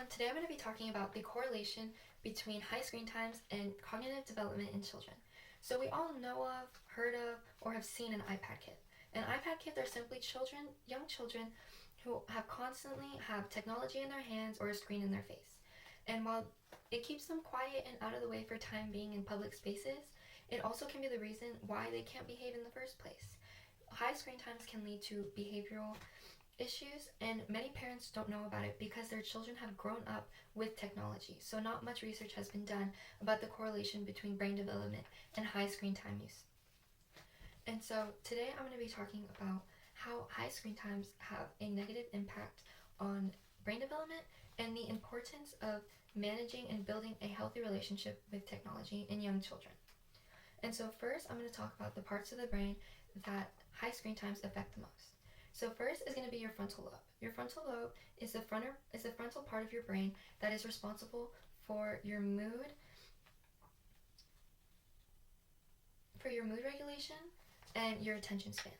everyone. Today I'm going to be talking about the correlation between high screen times and cognitive development in children. So we all know of, heard of, or have seen an iPad kid. And iPad kids are simply children, young children, who have constantly have technology in their hands or a screen in their face. And while it keeps them quiet and out of the way for time being in public spaces, it also can be the reason why they can't behave in the first place. High screen times can lead to behavioral issues, and many parents don't know about it because their children have grown up with technology. So, not much research has been done about the correlation between brain development and high screen time use. And so, today I'm going to be talking about how high screen times have a negative impact on brain development and the importance of managing and building a healthy relationship with technology in young children. And so, first, I'm going to talk about the parts of the brain that high screen times affect the most. So first is going to be your frontal lobe. Your frontal lobe is the frontal part of your brain that is responsible for your mood regulation and your attention span.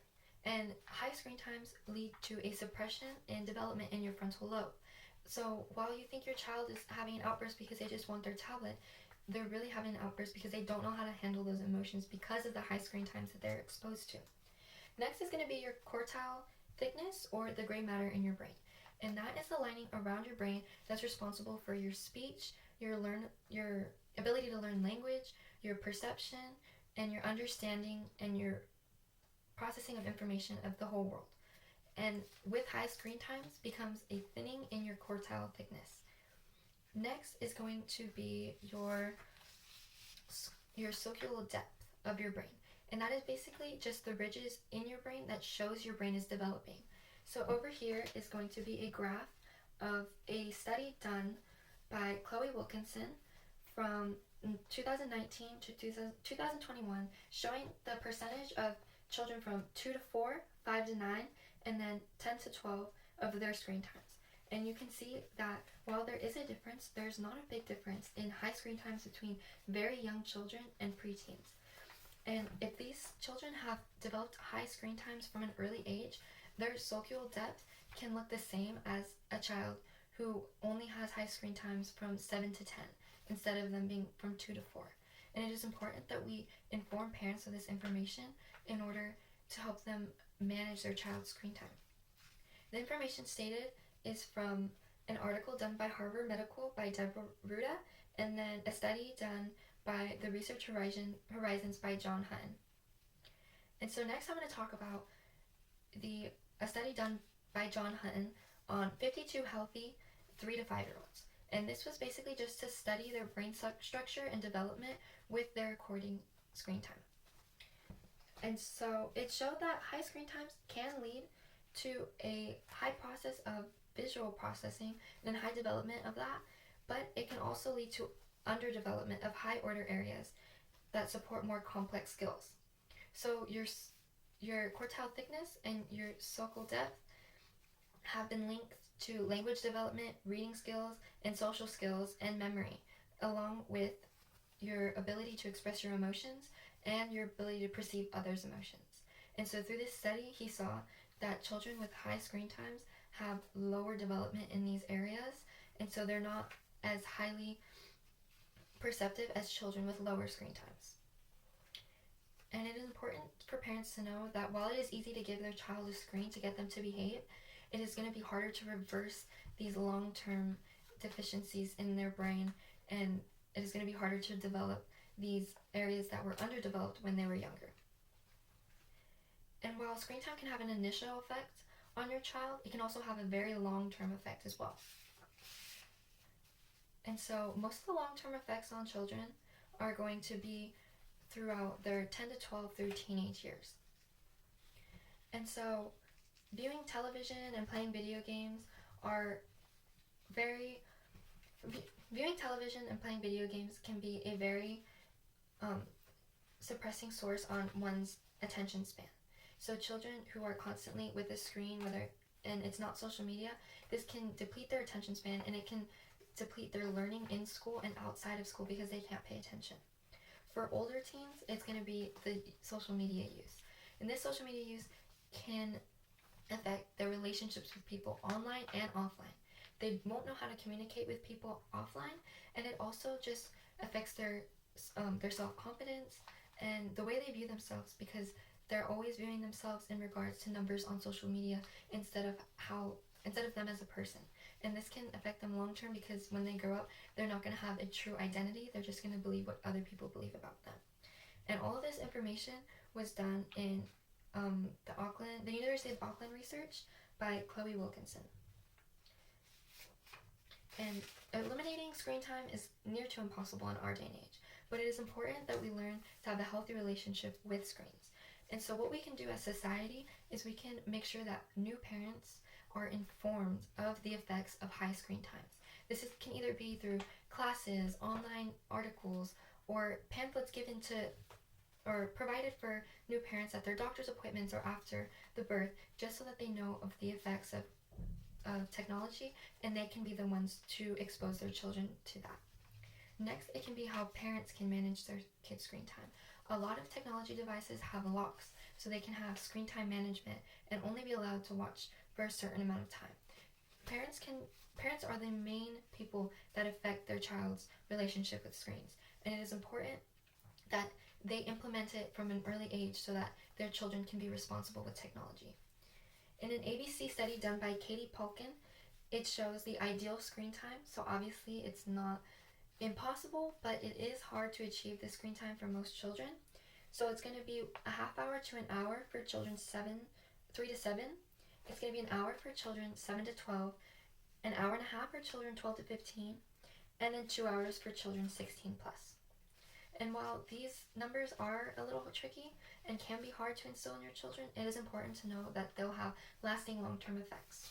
And high screen times lead to a suppression in development in your frontal lobe. So while you think your child is having an outburst because they just want their tablet, they're really having an outburst because they don't know how to handle those emotions because of the high screen times that they're exposed to. Next is going to be your cortical thickness, or the gray matter in your brain. And that is the lining around your brain that's responsible for your speech, your ability to learn language, your perception, and your understanding and your processing of information of the whole world. And with high screen times becomes a thinning in your cortical thickness. Next is going to be your sulcal depth of your brain. And that is basically just the ridges in your brain that shows your brain is developing. So over here is going to be a graph of a study done by Chloe Wilkinson from 2019 to 2021, showing the percentage of children from 2 to 4, 5 to 9, and then 10 to 12 of their screen times. And you can see that while there is a difference, there's not a big difference in high screen times between very young children and preteens. And if these children have developed high screen times from an early age, their sulcal depth can look the same as a child who only has high screen times from 7 to 10 instead of them being from 2 to 4. And it is important that we inform parents of this information in order to help them manage their child's screen time. The information stated is from an article done by Harvard Medical by Deborah Ruda, and then a study done by the Research Horizons by John Hutton. And so next I'm going to talk about a study done by John Hutton on 52 healthy 3 to 5 year olds. And this was basically just to study their brain structure and development with their recording screen time. And so it showed that high screen times can lead to a high process of visual processing and high development of that, but it can also lead to underdevelopment of high order areas that support more complex skills. So your cortical thickness and your sulcal depth have been linked to language development, reading skills, and social skills and memory, along with your ability to express your emotions and your ability to perceive others' emotions. And so through this study, he saw that children with high screen times have lower development in these areas, and so they're not as highly perceptive as children with lower screen times. And it is important for parents to know that while it is easy to give their child a screen to get them to behave, it is going to be harder to reverse these long-term deficiencies in their brain, and it is going to be harder to develop these areas that were underdeveloped when they were younger. And while screen time can have an initial effect on your child, it can also have a very long-term effect as well. And so most of the long-term effects on children are going to be throughout their 10 to 12 through teenage years. And so viewing television and playing video games can be a very suppressing source on one's attention span. So children who are constantly with a screen, and it's not social media, this can deplete their attention span, and it can deplete their learning in school and outside of school because they can't pay attention. For older teens, it's going to be the social media use. And this social media use can affect their relationships with people online and offline. They won't know how to communicate with people offline, and it also just affects their self-confidence and the way they view themselves, because they're always viewing themselves in regards to numbers on social media instead of them as a person. And this can affect them long term, because when they grow up, they're not going to have a true identity. They're just going to believe what other people believe about them. And all of this information was done in the University of Auckland research by Chloe Wilkinson. And eliminating screen time is near to impossible in our day and age, but it is important that we learn to have a healthy relationship with screens. And so what we can do as society is we can make sure that new parents are informed of the effects of high screen times. Can either be through classes, online articles, or pamphlets given to or provided for new parents at their doctor's appointments or after the birth, just so that they know of the effects of technology, and they can be the ones to expose their children to that. Next, it can be how parents can manage their kids' screen time. A lot of technology devices have locks, so they can have screen time management and only be allowed to watch for a certain amount of time. Parents are the main people that affect their child's relationship with screens, and it is important that they implement it from an early age so that their children can be responsible with technology. In an ABC study done by Katie Polkin, it shows the ideal screen time. So obviously it's not impossible, but it is hard to achieve the screen time for most children. So it's going to be a half hour to an hour for children 3 to 7. It's going to be an hour for children 7 to 12, an hour and a half for children 12 to 15, and then 2 hours for children 16 plus. And while these numbers are a little tricky and can be hard to instill in your children, it is important to know that they'll have lasting long-term effects.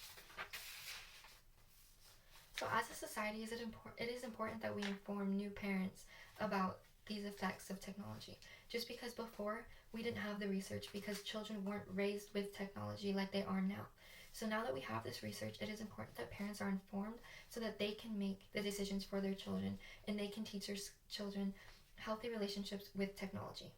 So as a society, it is important that we inform new parents about these effects of technology. Just because before we didn't have the research, because children weren't raised with technology like they are now. So now that we have this research, it is important that parents are informed so that they can make the decisions for their children, and they can teach their children healthy relationships with technology.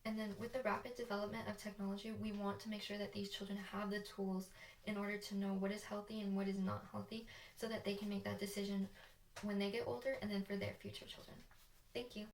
And then with the rapid development of technology, we want to make sure that these children have the tools in order to know what is healthy and what is not healthy, so that they can make that decision when they get older and then for their future children. Thank you.